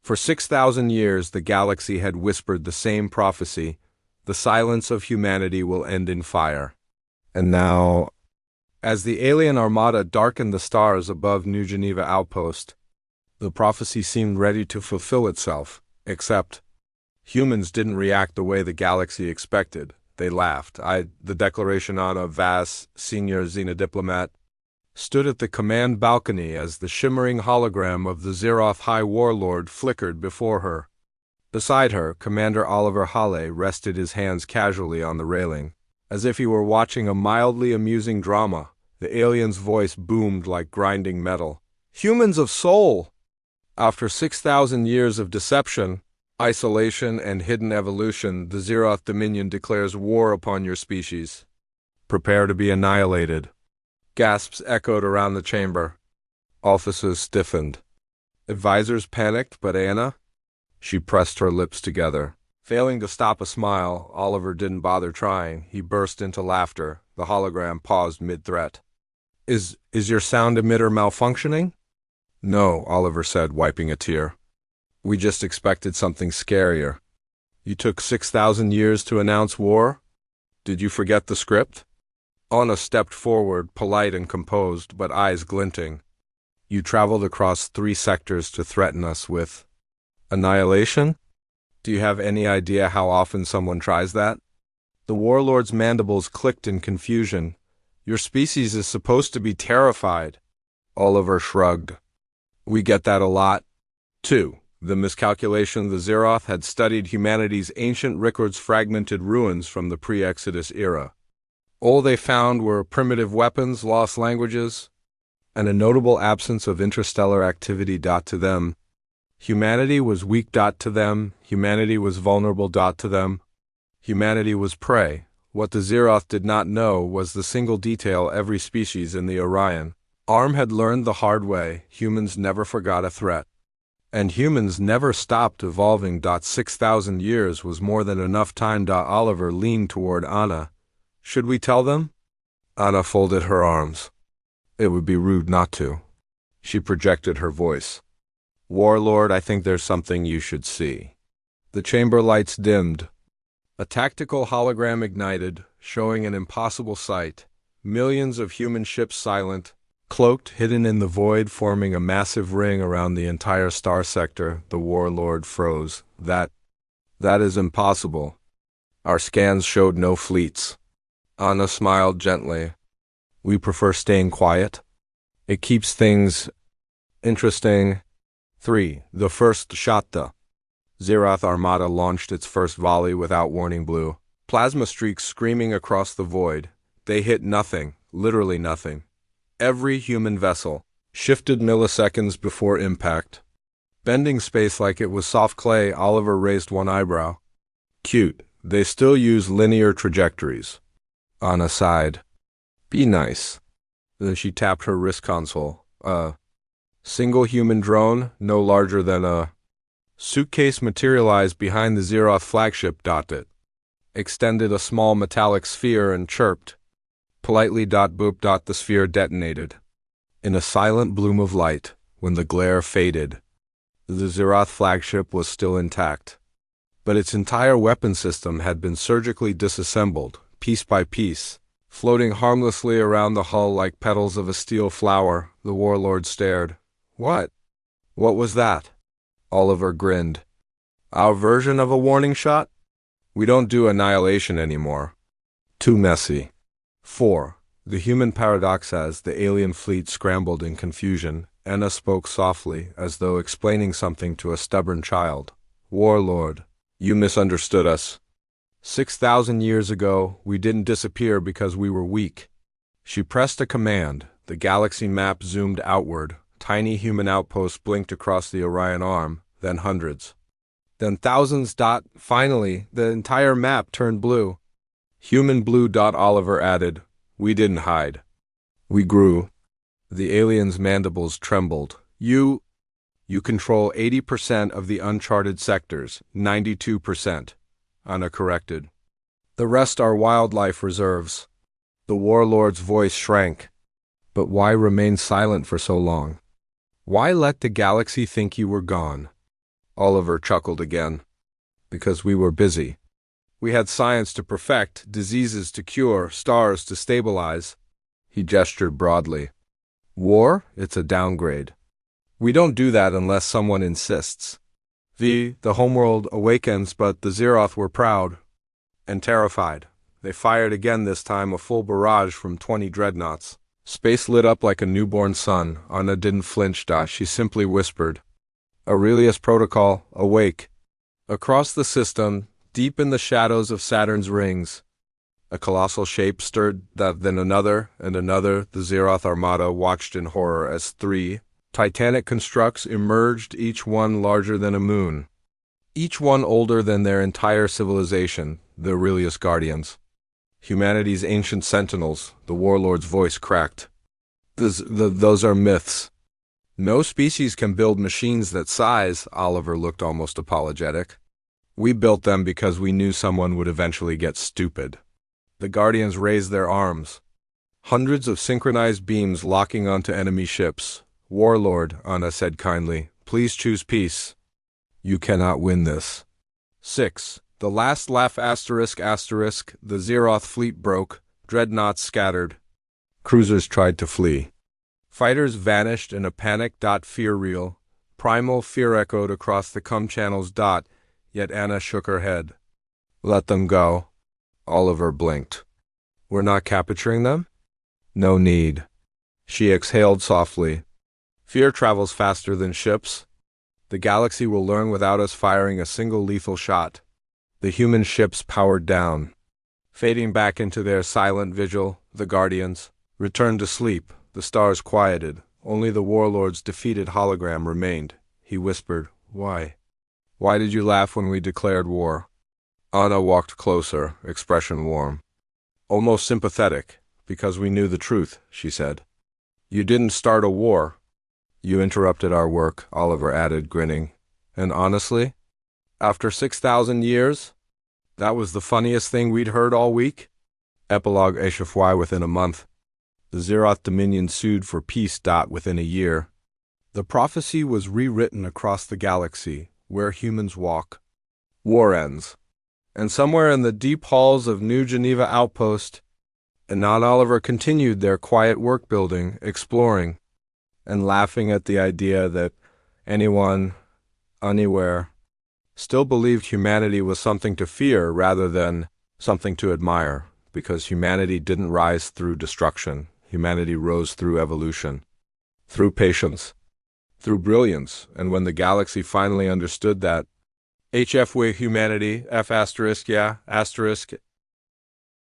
For 6,000 years the galaxy had whispered the same prophecy: the silence of humanity will end in fire. And now, as the alien armada darkened the stars above New Geneva Outpost, the prophecy seemed ready to fulfill itself, except humans didn't react the way the galaxy expected. They laughed. The Declaration on a Vas, Senior Xenodiplomat, stood at the command balcony as the shimmering hologram of the Zeroth High Warlord flickered before her. Beside her, Commander Oliver Halle rested his hands casually on the railing, as if he were watching a mildly amusing drama. The alien's voice boomed like grinding metal. "Humans of soul! After 6,000 years of deception, isolation, and hidden evolution, the Zeroth Dominion declares war upon your species. Prepare to be annihilated." Gasps echoed around the chamber. Officers stiffened. Advisors panicked, but Anna? She pressed her lips together. Failing to stop a smile, Oliver didn't bother trying. He burst into laughter. The hologram paused mid-threat. Is your sound emitter malfunctioning?" "No," Oliver said, wiping a tear. "We just expected something scarier." "You took 6,000 years to announce war? Did you forget the script?" Anna stepped forward, polite and composed, but eyes glinting. "You traveled across 3 sectors to threaten us with annihilation? Do you have any idea how often someone tries that?" The warlord's mandibles clicked in confusion. "Your species is supposed to be terrified." Oliver shrugged. "We get that a lot. 2. The miscalculation: the Zeroth had studied humanity's ancient records, fragmented ruins from the pre-Exodus era. All they found were primitive weapons, lost languages, and a notable absence of interstellar activity. To them, humanity was weak. To them, humanity was vulnerable. To them, humanity was prey. What the Zeroth did not know was the single detail every species in the Orion arm had learned the hard way: humans never forgot a threat. And humans never stopped evolving. 6,000 years was more than enough time. Oliver leaned toward Anna. "Should we tell them?" Anna folded her arms. "It would be rude not to." She projected her voice. "Warlord, I think there's something you should see." The chamber lights dimmed. A tactical hologram ignited, showing an impossible sight: millions of human ships silent, cloaked, hidden in the void, forming a massive ring around the entire star sector. The warlord froze. That is impossible. Our scans showed no fleets." Anna smiled gently. "We prefer staying quiet. It keeps things interesting." 3. The first shot. The Zeroth Armada launched its first volley without warning. Blue plasma streaks screaming across the void. They hit nothing, literally nothing. Every human vessel shifted milliseconds before impact, bending space like it was soft clay. Oliver raised one eyebrow. "Cute. They still use linear trajectories." Anna sighed. "Be nice." Then she tapped her wrist console. Single human drone, no larger than a suitcase, materialized behind the Zeroth flagship. It extended a small metallic sphere and chirped. Politely. Boop. The sphere detonated. In a silent bloom of light, when the glare faded, the Zeroth flagship was still intact. But its entire weapon system had been surgically disassembled, piece by piece, floating harmlessly around the hull like petals of a steel flower. The warlord stared. What was that?" Oliver grinned. "Our version of a warning shot? We don't do annihilation anymore. Too messy." 4. The human paradox. As the alien fleet scrambled in confusion, Anna spoke softly, as though explaining something to a stubborn child. "Warlord, you misunderstood us. 6,000 years ago, we didn't disappear because we were weak." She pressed a command. The galaxy map zoomed outward. Tiny human outposts blinked across the Orion arm, then hundreds. Then thousands. Finally, the entire map turned blue. "Human blue." Oliver added. "We didn't hide. We grew." The alien's mandibles trembled. You control 80% of the uncharted sectors, 92%. Anna corrected. "The rest are wildlife reserves." The warlord's voice shrank. "But why remain silent for so long? Why let the galaxy think you were gone?" Oliver chuckled again. Because we were busy. We had science to perfect, diseases to cure, stars to stabilize. He gestured broadly. War? It's a downgrade. We don't do that unless someone insists. The homeworld awakens, but the Zeroth were proud and terrified. They fired again, this time a full barrage from 20 dreadnoughts. Space lit up like a newborn sun. Anna didn't flinch. She simply whispered, Aurelius Protocol, awake. Across the system, deep in the shadows of Saturn's rings, a colossal shape stirred, then another and another. The Zeroth armada watched in horror as 3 titanic constructs emerged, each one larger than a moon. Each one older than their entire civilization, the Aurelius Guardians. Humanity's ancient sentinels, the warlord's voice cracked. Those are myths. No species can build machines that size. Oliver looked almost apologetic. We built them because we knew someone would eventually get stupid. The Guardians raised their arms. Hundreds of synchronized beams locking onto enemy ships. Warlord, Anna said kindly, please choose peace. You cannot win this. 6. The last laugh ***. The Zeroth fleet broke. Dreadnoughts scattered. Cruisers tried to flee. Fighters vanished in a panic. Fear real. Primal fear echoed across the channels. Yet Anna shook her head. Let them go. Oliver blinked. We're not capturing them? No need. She exhaled softly. Fear travels faster than ships. The galaxy will learn without us firing a single lethal shot. The human ships powered down. Fading back into their silent vigil, the Guardians returned to sleep. The stars quieted. Only the warlord's defeated hologram remained. He whispered, Why? Why did you laugh when we declared war? Anna walked closer, expression warm. Almost sympathetic, because we knew the truth, she said. You didn't start a war. You interrupted our work, Oliver added, grinning. And honestly, after 6,000 years, that was the funniest thing we'd heard all week. Epilogue HFY within a month. The Zeroth Dominion sued for peace. Within a year. The prophecy was rewritten across the galaxy, where humans walk. War ends. And somewhere in the deep halls of New Geneva Outpost, Anna and Oliver continued their quiet work building, exploring, and laughing at the idea that anyone, anywhere, still believed humanity was something to fear rather than something to admire, because humanity didn't rise through destruction. Humanity rose through evolution, through patience, through brilliance, and when the galaxy finally understood that, HFY humanity, F***,